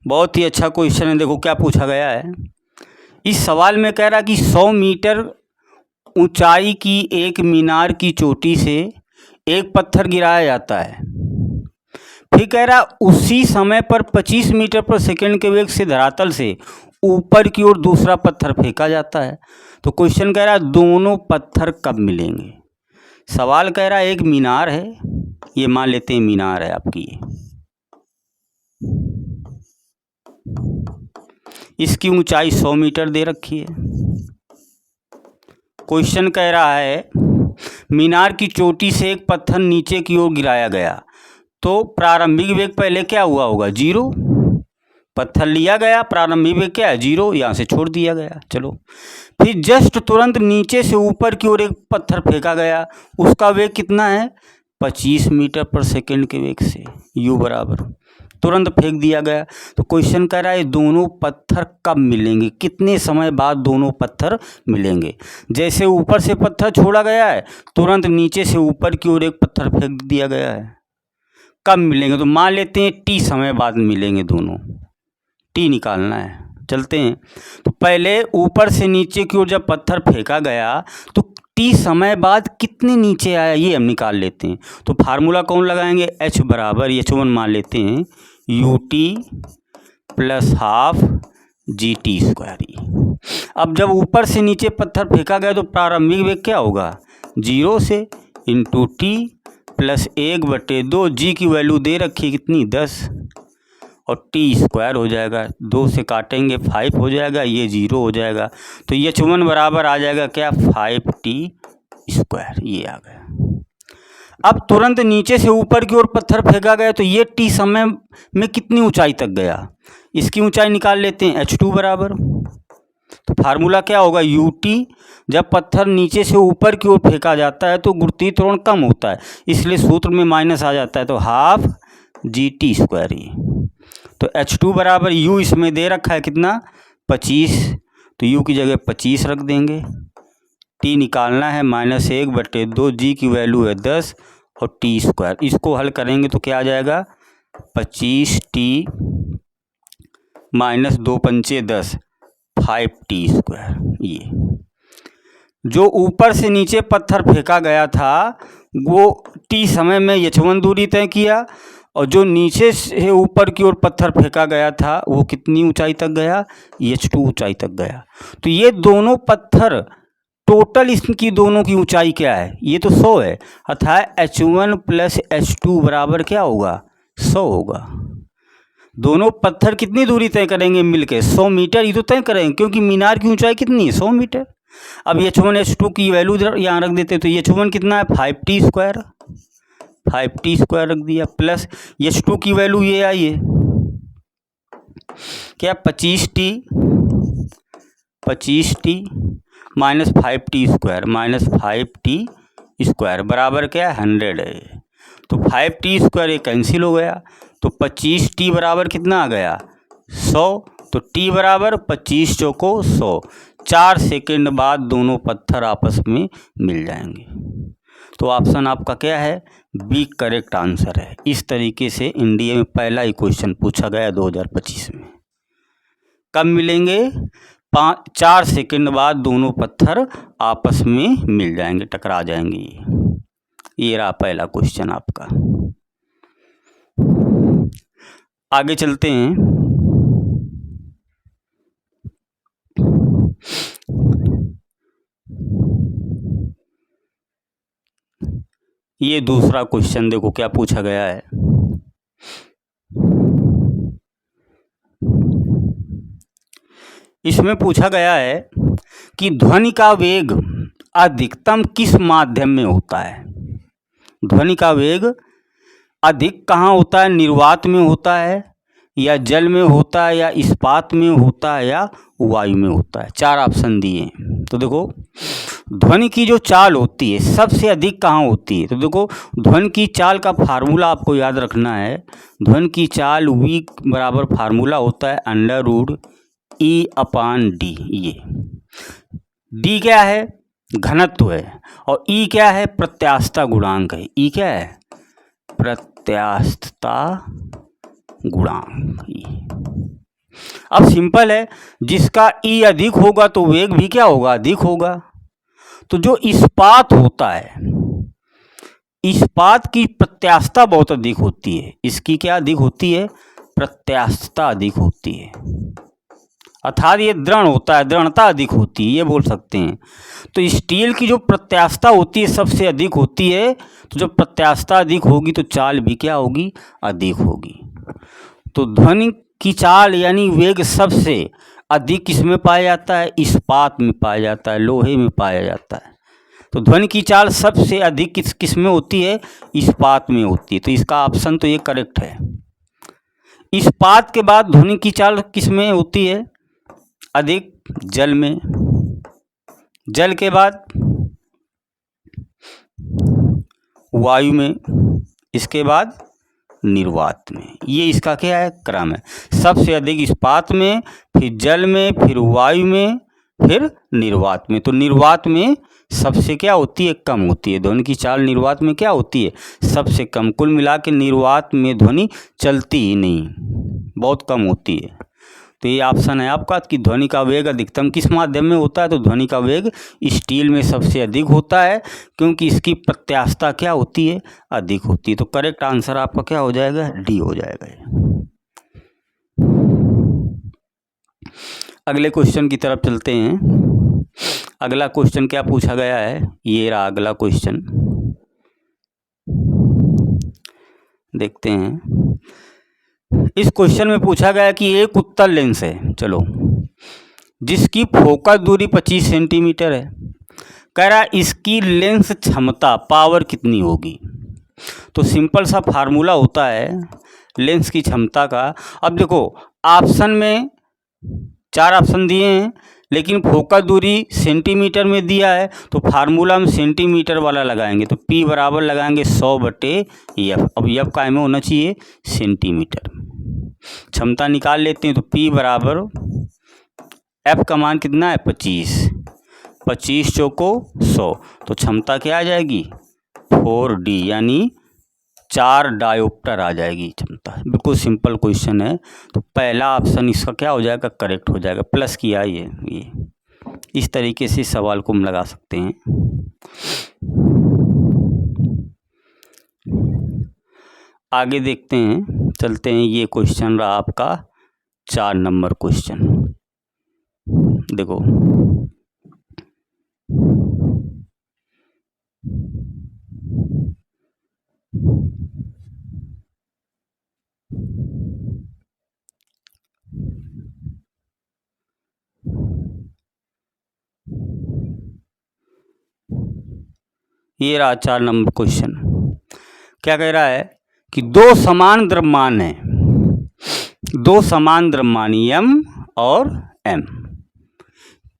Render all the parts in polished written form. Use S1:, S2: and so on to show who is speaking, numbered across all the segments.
S1: बहुत ही अच्छा क्वेश्चन है। देखो क्या पूछा गया है। इस सवाल में कह रहा कि 100 मीटर ऊंचाई की एक मीनार की चोटी से एक पत्थर गिराया जाता है। फिर कह रहा उसी समय पर 25 मीटर पर सेकंड के वेग से धरातल से ऊपर की ओर दूसरा पत्थर फेंका जाता है। तो क्वेश्चन कह रहा है दोनों पत्थर कब मिलेंगे। सवाल कह रहा है एक मीनार है, ये मान लेते हैं मीनार है आपकी, इसकी ऊंचाई 100 मीटर दे रखी है। क्वेश्चन कह रहा है मीनार की चोटी से एक पत्थर नीचे की ओर गिराया गया, तो प्रारंभिक वेग पहले क्या हुआ होगा, 0। पत्थर लिया गया, प्रारंभिक वेग क्या है, 0, यहाँ से छोड़ दिया गया। चलो फिर जस्ट तुरंत नीचे से ऊपर की ओर एक पत्थर फेंका गया, उसका वेग कितना है, 25 मीटर पर सेकंड के वेग से, u बराबर तुरंत फेंक दिया गया। तो क्वेश्चन कह रहा है दोनों पत्थर कब मिलेंगे, कितने समय बाद दोनों पत्थर मिलेंगे। जैसे ऊपर से पत्थर छोड़ा गया है, तुरंत नीचे से ऊपर की ओर एक पत्थर फेंक दिया गया है, कब मिलेंगे। तो मान लेते हैं t समय बाद मिलेंगे दोनों, t निकालना है। चलते हैं। तो पहले ऊपर से नीचे की ओर जब पत्थर फेंका गया तो t समय बाद कितने नीचे आया ये हम निकाल लेते हैं। तो फार्मूला कौन लगाएंगे, h बराबर h1 मान लेते हैं ut प्लस हाफ GT²। अब जब ऊपर से नीचे पत्थर फेंका गया तो प्रारंभिक वेग क्या होगा, 0 से इंटू t प्लस 1/2, g की वैल्यू दे रखी कितनी, 10, और t² हो जाएगा, 2 से काटेंगे 5 हो जाएगा, ये 0 हो जाएगा। तो h1 बराबर आ जाएगा क्या, 5t², ये आ गया। अब तुरंत नीचे से ऊपर की ओर पत्थर फेंका गया तो ये t समय में कितनी ऊंचाई तक गया, इसकी ऊंचाई निकाल लेते हैं, h2 बराबर। तो फार्मूला क्या होगा, ut, जब पत्थर नीचे से ऊपर की ओर फेंका जाता है तो गुरुत्वीय त्वरण कम होता है, इसलिए सूत्र में माइनस आ जाता है, तो हाफ GT²। तो h2 बराबर u इसमें दे रखा है कितना, 25, तो u की जगह 25 रख देंगे। t निकालना है, -1/2, g की वैल्यू है 10 और t²। इसको हल करेंगे तो क्या आ जाएगा, 25t - 2 पंचे 10, 5t²। ये जो ऊपर से नीचे पत्थर फेंका गया था वो t समय में h1 दूरी तय किया, और जो नीचे से ऊपर की ओर पत्थर फेंका गया था वो कितनी ऊंचाई तक गया, h2 ऊंचाई तक गया। तो ये दोनों पत्थर टोटल इसकी दोनों की ऊंचाई क्या है, ये तो 100 है, अर्थात h1 प्लस h2 बराबर क्या होगा, 100 होगा। दोनों पत्थर कितनी दूरी तय करेंगे मिलके, 100 मीटर ही तो तय करेंगे, क्योंकि मीनार की ऊंचाई कितनी है, 100 मीटर। अब h1 h2 की वैल्यू यहाँ रख देते, तो h1 कितना है, 5t², 5t² रख दिया, प्लस h2 की वैल्यू ये आई है क्या, 25t माइनस 5t² बराबर क्या है, 100 है। तो 5t² ये कैंसिल हो गया, तो 25t बराबर कितना आ गया, 100। तो t बराबर 25 चौको 100, 4 सेकंड बाद दोनों पत्थर आपस में मिल जाएंगे। तो ऑप्शन आपका क्या है, बी करेक्ट आंसर है। इस तरीके से इंडिया में पहला ही क्वेश्चन पूछा गया 2025 में। कब मिलेंगे, 4 सेकंड बाद दोनों पत्थर आपस में मिल जाएंगे, टकरा जाएंगे। ये रहा पहला क्वेश्चन आपका। आगे चलते हैं। ये दूसरा क्वेश्चन देखो क्या पूछा गया है। इसमें पूछा गया है कि ध्वनि का वेग अधिकतम किस माध्यम में होता है। ध्वनि का वेग अधिक कहाँ होता है, निर्वात में होता है, या जल में होता है, या इस्पात में होता है, या वायु में होता है। 4 ऑप्शन दिए। तो देखो ध्वनि की जो चाल होती है सबसे अधिक कहाँ होती है, तो देखो ध्वनि की चाल का फार्मूला आपको याद रखना है। ध्वनि की चाल v बराबर फार्मूला होता है √E/d। ये d क्या है, घनत्व है, और E क्या है, प्रत्यास्थता गुणांक है। E क्या है, प्रत्यास्थता गुणांक। अब सिंपल है, जिसका ई अधिक होगा तो वेग भी क्या होगा, अधिक होगा। तो जो इस्पात होता है, इस्पात की प्रत्यास्थता बहुत अधिक होती है। इसकी क्या अधिक होती है, प्रत्यास्थता अधिक होती है, अर्थात ये दृढ़ होता है, दृढ़ता अधिक होती है, ये बोल सकते हैं। तो स्टील की जो प्रत्यास्थता होती है सबसे अधिक होती है। तो जब प्रत्यास्थता अधिक होगी तो चाल भी क्या होगी, अधिक होगी। तो ध्वनि की चाल यानी वेग सबसे अधिक किसमें पाया जाता है, इस्पात में पाया जाता है, लोहे में पाया जाता है। तो ध्वनि की चाल सबसे अधिक किस में होती है, इस्पात में होती है। तो इसका ऑप्शन तो ये करेक्ट है। इस्पात के बाद ध्वनि की चाल किस में होती है अधिक, जल में। जल के बाद वायु में, इसके बाद निर्वात में। ये इसका क्या है, क्रम है। सबसे अधिक इस्पात में, फिर जल में, फिर वायु में, फिर निर्वात में। तो निर्वात में सबसे क्या होती है, कम होती है ध्वनि की चाल। निर्वात में क्या होती है, सबसे कम। कुल मिला के निर्वात में ध्वनि चलती ही नहीं, बहुत कम होती है। तो ये ऑप्शन है आपका कि ध्वनि का वेग अधिकतम किस माध्यम में होता है। तो ध्वनि का वेग स्टील में सबसे अधिक होता है, क्योंकि इसकी प्रत्यास्थता क्या होती है, अधिक होती है। तो करेक्ट आंसर आपका क्या हो जाएगा, डी हो जाएगा। अगले क्वेश्चन की तरफ चलते हैं। अगला क्वेश्चन क्या पूछा गया है, ये रहा अगला क्वेश्चन, देखते हैं। इस क्वेश्चन में पूछा गया कि एक उत्तल लेंस है, चलो, जिसकी फोकस दूरी 25 सेंटीमीटर है। कह रहा इसकी लेंस क्षमता, पावर कितनी होगी। तो सिंपल सा फार्मूला होता है लेंस की क्षमता का। अब देखो ऑप्शन में 4 ऑप्शन दिए हैं, लेकिन फोकस दूरी सेंटीमीटर में दिया है, तो फार्मूला में सेंटीमीटर वाला लगाएंगे। तो P बराबर लगाएंगे 100/F। अब F काय में होना चाहिए, सेंटीमीटर। क्षमता निकाल लेते हैं। तो P बराबर F का मान कितना है, 25। 25 चौको 100, तो क्षमता क्या आ जाएगी, 4D, यानी 4 डायोप्टर आ जाएगी क्षमता। बिल्कुल सिंपल क्वेश्चन है। तो पहला ऑप्शन इसका क्या हो जाएगा, करेक्ट हो जाएगा। प्लस किया ये इस तरीके से सवाल को हम लगा सकते हैं। आगे देखते हैं, चलते हैं। ये क्वेश्चन रहा आपका 4 नंबर क्वेश्चन। देखो ये रहा 4 नंबर क्वेश्चन। क्या कह रहा है कि दो समान द्रव्यमान है, दो समान द्रव्यमान m और m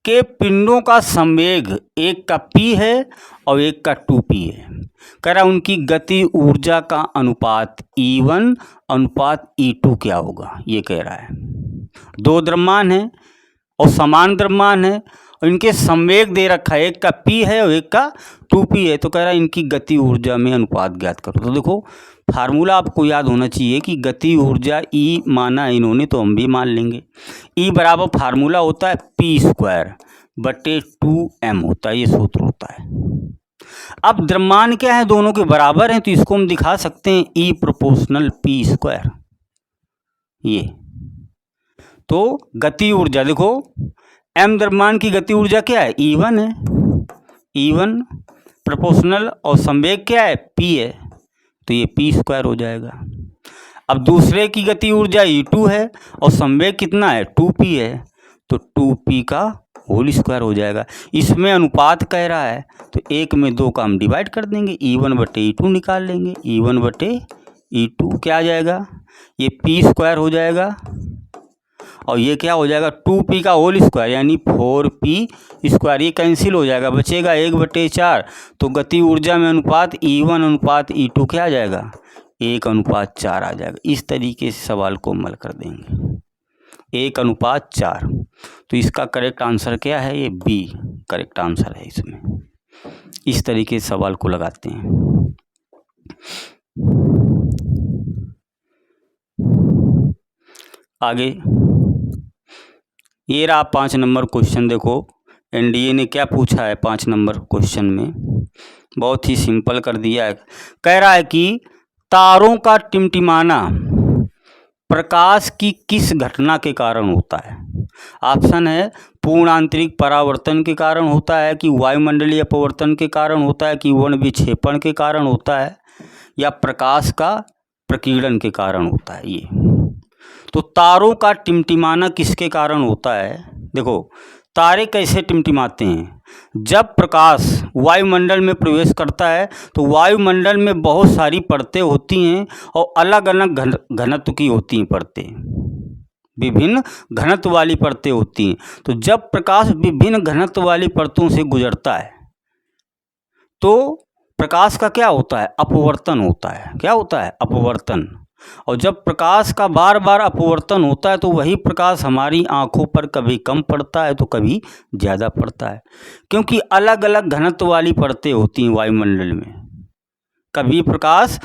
S1: के पिंडों का संवेग, एक का p है और एक का 2p है। कह रहा उनकी गति ऊर्जा का अनुपात E1 अनुपात E2 क्या होगा, ये कह रहा है। दो द्रव्यमान है और समान द्रव्यमान है, और इनके संवेग दे रखा है, एक का P है और एक का 2p है। तो कह रहा है इनकी गति ऊर्जा में अनुपात ज्ञात करो। तो देखो फार्मूला आपको याद होना चाहिए कि गति ऊर्जा E माना इन्होंने, तो हम भी मान लेंगे। E बराबर फार्मूला होता है P²/2m होता है, ये सूत्र होता है। अब द्रव्यमान क्या है, दोनों के बराबर हैं, तो इसको हम दिखा सकते हैं E प्रोपोर्शनल P²। ये तो गति ऊर्जा देखो, m द्रव्यमान की गति ऊर्जा क्या है, E1 है, E1 प्रोपोर्शनल, और संवेग क्या है, P है, तो ये P² हो जाएगा। अब दूसरे की गति ऊर्जा E2 है और संवेग कितना है, 2p है, तो 2p का होल स्क्वायर हो जाएगा। इसमें अनुपात कह रहा है, तो 1 में 2 का हम डिवाइड कर देंगे, E1/E2 निकाल लेंगे। E1/E2 क्या आ जाएगा, ये P² हो जाएगा, और ये क्या हो जाएगा, 2p का होल स्क्वायर यानी 4p²। ये कैंसिल हो जाएगा, बचेगा 1/4। तो गति ऊर्जा में अनुपात E1 अनुपात E2 क्या आ जाएगा, 1:4 आ जाएगा। इस तरीके से सवाल को हल कर देंगे, 1:4। तो इसका करेक्ट आंसर क्या है, ये बी करेक्ट आंसर है इसमें। इस तरीके से सवाल को लगाते हैं। आगे ये रहा 5 नंबर क्वेश्चन। देखो एनडीए ने क्या पूछा है 5 नंबर क्वेश्चन में, बहुत ही सिंपल कर दिया है। कह रहा है कि तारों का टिमटिमाना प्रकाश की किस घटना के कारण होता है। ऑप्शन है पूर्ण आंतरिक परावर्तन के कारण होता है, कि वायुमंडलीय अपवर्तन के कारण होता है, कि वर्ण विक्षेपण के कारण होता है, या प्रकाश का प्रकीर्णन के कारण होता है। ये तो तारों का टिमटिमाना किसके कारण होता है। देखो तारे कैसे टिमटिमाते हैं, जब प्रकाश वायुमंडल में प्रवेश करता है तो वायुमंडल में बहुत सारी परतें होती हैं और अलग अलग घनत्व की होती हैं परतें, विभिन्न घनत्व वाली परतें होती हैं। तो जब प्रकाश विभिन्न घनत्व वाली परतों से गुजरता है तो प्रकाश का क्या होता है, अपवर्तन होता है। क्या होता है, अपवर्तन। और जब प्रकाश का बार बार अपवर्तन होता है तो वही प्रकाश हमारी आंखों पर कभी कम पड़ता है तो कभी ज़्यादा पड़ता है, क्योंकि अलग अलग घनत्व वाली परतें होती हैं वायुमंडल में। कभी प्रकाश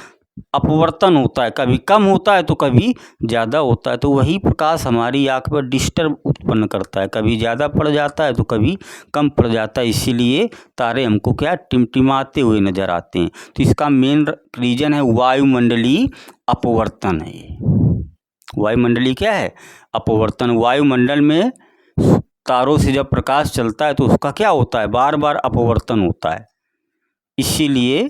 S1: अपवर्तन होता है, कभी कम होता है तो कभी ज़्यादा होता है, तो वही प्रकाश हमारी आँख पर डिस्टर्ब उत्पन्न करता है, कभी ज़्यादा पड़ जाता है तो कभी कम पड़ जाता है। इसीलिए तारे हमको क्या टिमटिमाते हुए नज़र आते हैं। तो इसका मेन रीज़न है वायुमंडलीय अपवर्तन है। ये वायुमंडलीय क्या है, अपवर्तन। वायुमंडल में तारों से जब प्रकाश चलता है तो उसका क्या होता है, बार बार अपवर्तन होता है, इसीलिए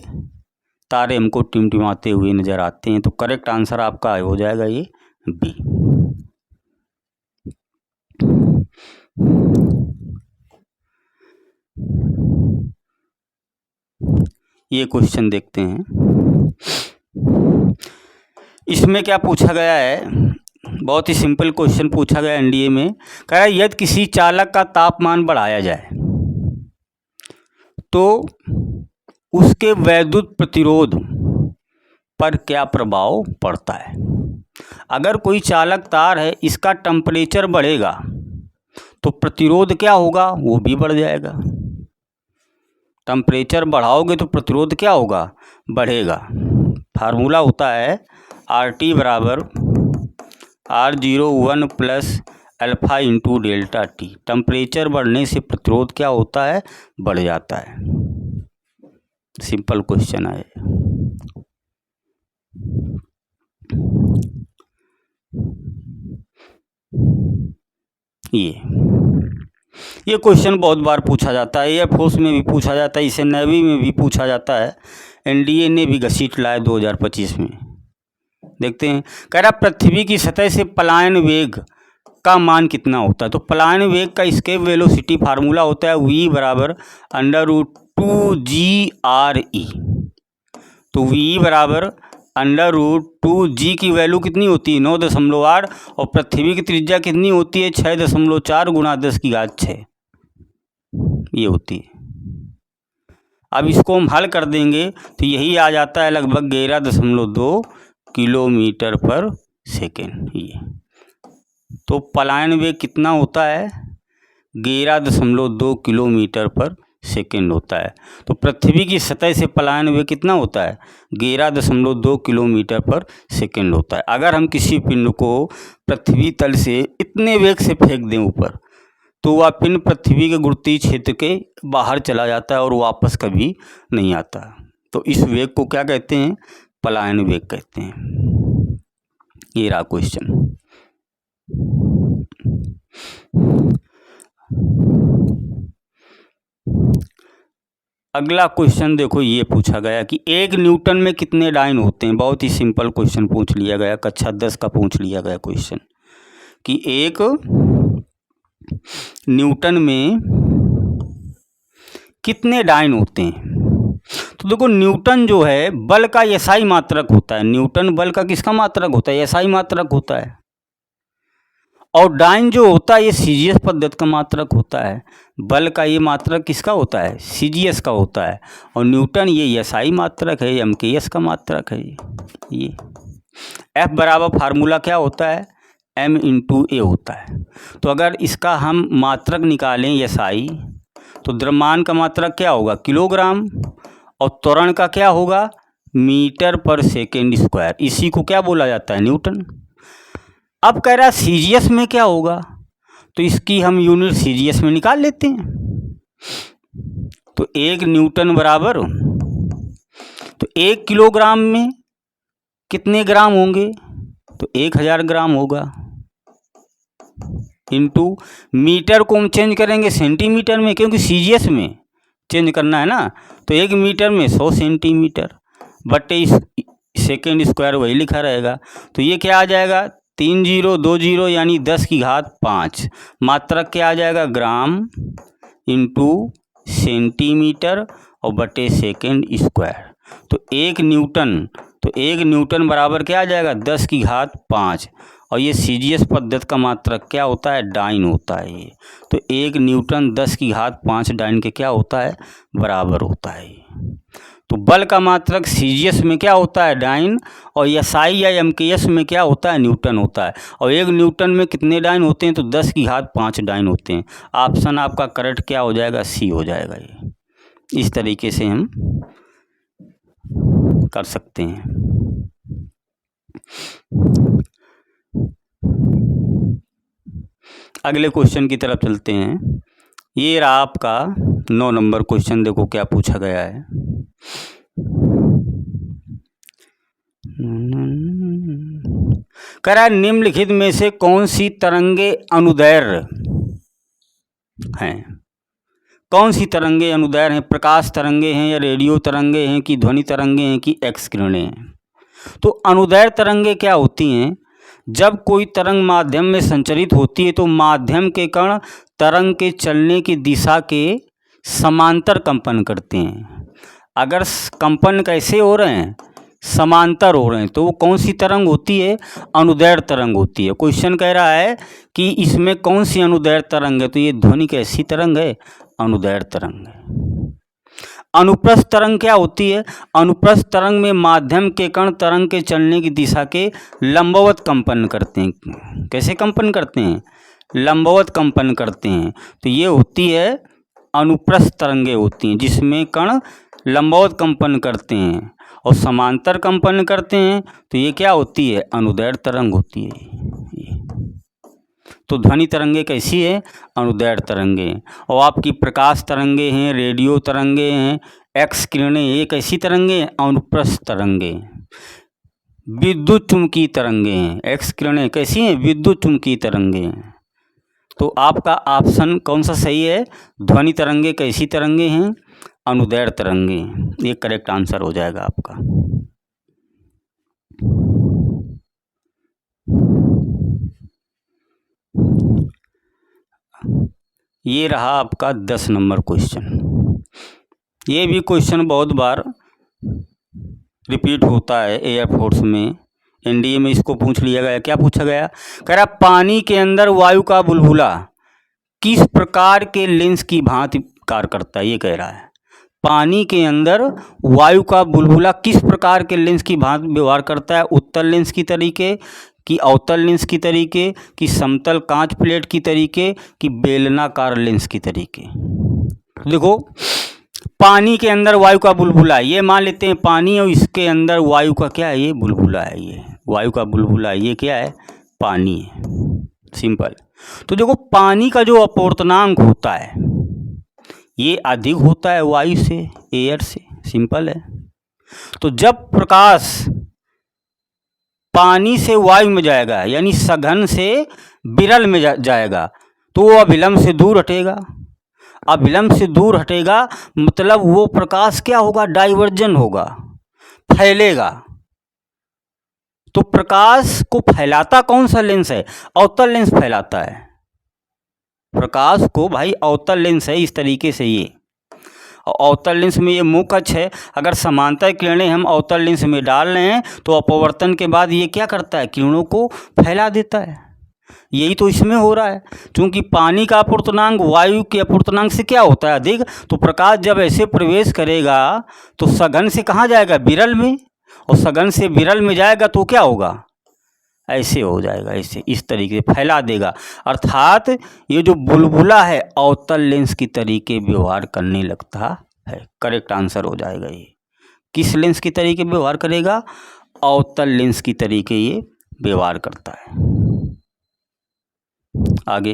S1: तारे हमको टिमटिमाते हुए नज़र आते हैं। तो करेक्ट आंसर आपका हो जाएगा ये बी। ये क्वेश्चन देखते हैं, इसमें क्या पूछा गया है, बहुत ही सिंपल क्वेश्चन पूछा गया एनडीए में। कह रहा है यदि किसी चालक का तापमान बढ़ाया जाए तो उसके वैद्युत प्रतिरोध पर क्या प्रभाव पड़ता है। अगर कोई चालक तार है, इसका टेम्परेचर बढ़ेगा तो प्रतिरोध क्या होगा, वो भी बढ़ जाएगा। टेम्परेचर बढ़ाओगे तो प्रतिरोध क्या होगा, बढ़ेगा। फार्मूला होता है RT बराबर R01 plus alpha into delta T. Temperature बढ़ने से प्रतिरोध क्या होता है, बढ़ जाता है। सिंपल क्वेश्चन है ये क्वेश्चन बहुत बार पूछा जाता है, एयरफोर्स में भी पूछा जाता है, इसे नेवी में भी पूछा जाता है। एनडीए ने भी घसीट लाया 2025 में। देखते हैं, कह रहा पृथ्वी की सतह से पलायन वेग का मान कितना होता है। तो पलायन वेग का एस्केप वेलोसिटी फार्मूला होता है V बराबर √2GRE। तो V बराबर √2G की वैल्यू कितनी होती है, 9.8, और पृथ्वी की त्रिज्या कितनी होती है, 6.4 × 10⁶ ये होती है। अब इसको हम हल कर देंगे तो यही आ जाता है लगभग 11.2 किलोमीटर पर सेकेंड। ये तो पलायन वेग कितना होता है, 11.2 किलोमीटर पर सेकेंड होता है। तो पृथ्वी की सतह से पलायन वेग कितना होता है, 11.2 किलोमीटर पर सेकेंड होता है। अगर हम किसी पिंड को पृथ्वी तल से इतने वेग से फेंक दें ऊपर तो वह पिंड पृथ्वी के गुरुत्वीय क्षेत्र के बाहर चला जाता है और वापस कभी नहीं आता। तो इस वेग को क्या कहते हैं, पलायन वेग कहते हैं। ये रहा क्वेश्चन। अगला क्वेश्चन देखो, ये पूछा गया कि 1 न्यूटन में कितने डाइन होते हैं। बहुत ही सिंपल क्वेश्चन पूछ लिया गया, कक्षा 10 का पूछ लिया गया क्वेश्चन कि 1 न्यूटन में कितने डाइन होते हैं। तो देखो न्यूटन जो है बल का एसआई मात्रक होता है। न्यूटन बल का किसका मात्रक होता है, एसआई मात्रक होता है। और डाइन जो होता है ये सीजीएस पद्धति का मात्रक होता है। बल का ये मात्रक किसका होता है, सीजीएस का होता है। और न्यूटन ये एसआई मात्रक है, एमकेएस का मात्रक है। ये एफ बराबर फार्मूला क्या होता है, m × a होता है। तो अगर इसका हम मात्रक निकालें एसआई तो द्रव्यमान का मात्रक क्या होगा, किलोग्राम, और त्वरण का क्या होगा, मीटर पर सेकेंड स्क्वायर। इसी को क्या बोला जाता है, न्यूटन। अब कह रहा है सीजीएस में क्या होगा, तो इसकी हम यूनिट सीजीएस में निकाल लेते हैं। तो 1 न्यूटन बराबर, तो 1 किलोग्राम में कितने ग्राम होंगे, तो 1000 ग्राम होगा, इनटू मीटर को हम चेंज करेंगे सेंटीमीटर में, क्योंकि सीजीएस में चेंज करना है ना। तो 1 मीटर में 100 सेंटीमीटर बटे इस सेकेंड स्क्वायर वही लिखा रहेगा। तो ये क्या आ जाएगा, 3 0 2 0 यानी 10 की घात 5। मात्रक क्या आ जाएगा, ग्राम इंटू सेंटीमीटर और बटे सेकेंड स्क्वायर। तो 1 न्यूटन बराबर क्या आ जाएगा, 10 की घात 5। और ये सीजीएस पद्धति का मात्रक क्या होता है, डाइन होता है ये। तो 1 न्यूटन 10 की घात 5 डाइन के क्या होता है, बराबर होता है। तो बल का मात्रक सीजीएस में क्या होता है, डाइन, और एसआई या एमकेएस में क्या होता है, न्यूटन होता है। और 1 न्यूटन में कितने डाइन होते हैं, तो 10 की घात 5 डाइन होते हैं। ऑप्शन आपका करेक्ट क्या हो जाएगा, सी हो जाएगा। ये इस तरीके से हम कर सकते हैं। अगले क्वेश्चन की तरफ चलते हैं। ये रहा आपका 9 नंबर क्वेश्चन। देखो क्या पूछा गया है। कह रहा है निम्नलिखित में से कौन सी तरंगे अनुदैर्घ्य हैं। कौन सी तरंगे अनुदैर्घ्य हैं, प्रकाश तरंगे हैं या रेडियो तरंगे हैं कि ध्वनि तरंगे हैं कि एक्स किरणें हैं। तो अनुदैर्घ्य तरंगे क्या होती हैं, जब कोई तरंग माध्यम में संचरित होती है तो माध्यम के कण तरंग के चलने की दिशा के समांतर कंपन करते हैं। अगर कंपन कैसे हो रहे हैं, समांतर हो रहे हैं, तो वो कौन सी तरंग होती है, अनुदैर्घ्य तरंग होती है। क्वेश्चन कह रहा है कि इसमें कौन सी अनुदैर्घ्य तरंग है, तो ये ध्वनि कैसी तरंग है, अनुदैर्घ्य तरंग है। अनुप्रस्थ तरंग क्या होती है, अनुप्रस्थ तरंग में माध्यम के कण तरंग के चलने की दिशा के लंबवत कंपन करते हैं। कैसे कंपन करते हैं, लंबवत कंपन करते हैं। तो ये होती है अनुप्रस्थ तरंगे होती हैं, जिसमें कण लंबवत कंपन करते हैं और समांतर कंपन करते हैं। तो ये क्या होती है, अनुदैर्घ्य तरंग होती है। तो ध्वनि तरंगे कैसी है, अनुदैर्घ्य तरंगे। और आपकी प्रकाश तरंगे हैं, रेडियो तरंगे हैं, एक्स किरणें, ये कैसी तरंगे, अनुप्रस्थ तरंगे। विद्युत चुम्बकीय तरंगे हैं, एक्स किरणें कैसी हैं, विद्युत चुम्बकीय तरंगे हैं। तो आपका ऑप्शन कौन सा सही है, ध्वनि तरंगे कैसी तरंगे हैं, अनुदैर्घ्य तरंगे। ये करेक्ट आंसर हो जाएगा आपका। ये रहा आपका 10 नंबर क्वेश्चन। ये भी क्वेश्चन बहुत बार रिपीट होता है एयरफोर्स में, एनडीए में इसको पूछ लिया गया। क्या पूछा गया, कह रहा पानी के अंदर वायु का बुलबुला किस प्रकार के लेंस की भांति कार्य करता है। ये कह रहा है पानी के अंदर वायु का बुलबुला किस प्रकार के लेंस की भांति व्यवहार करता है, उत्तल लेंस की तरीके कि अवतल लेंस की तरीके कि समतल कांच प्लेट की तरीके कि बेलनाकार लेंस की तरीके। देखो पानी के अंदर वायु का बुलबुला, ये मान लेते हैं पानी और इसके अंदर वायु का क्या है, ये बुलबुला है। ये वायु का बुलबुला है, ये क्या है, पानी है, सिंपल। तो देखो पानी का जो अपवर्तनांक होता है ये अधिक होता है वायु से, एयर से, सिंपल है। तो जब प्रकाश पानी से वायु में जाएगा यानी सघन से विरल में जाएगा तो वो अभिलंब से दूर हटेगा। अभिलंब से दूर हटेगा मतलब वो प्रकाश क्या होगा, डाइवर्जन होगा, फैलेगा। तो प्रकाश को फैलाता कौन सा लेंस है, अवतल लेंस फैलाता है प्रकाश को भाई, अवतल लेंस है। इस तरीके से ये अवतल लेंस में ये मुख्य अक्ष है। अगर समांतर किरणें हम अवतल लेंस में डाल रहे हैं तो अपवर्तन के बाद ये क्या करता है, किरणों को फैला देता है। यही तो इसमें हो रहा है। क्योंकि पानी का अपवर्तनांक वायु के अपवर्तनांक से क्या होता है, अधिक। तो प्रकाश जब ऐसे प्रवेश करेगा तो सघन से कहाँ जाएगा, विरल में, और सघन से विरल में जाएगा तो क्या होगा, ऐसे हो जाएगा, ऐसे इस तरीके से फैला देगा। अर्थात ये जो बुलबुला है अवतल लेंस की तरीके व्यवहार करने लगता है। करेक्ट आंसर हो जाएगा ये। किस लेंस की तरीके व्यवहार करेगा, अवतल लेंस की तरीके ये व्यवहार करता है। आगे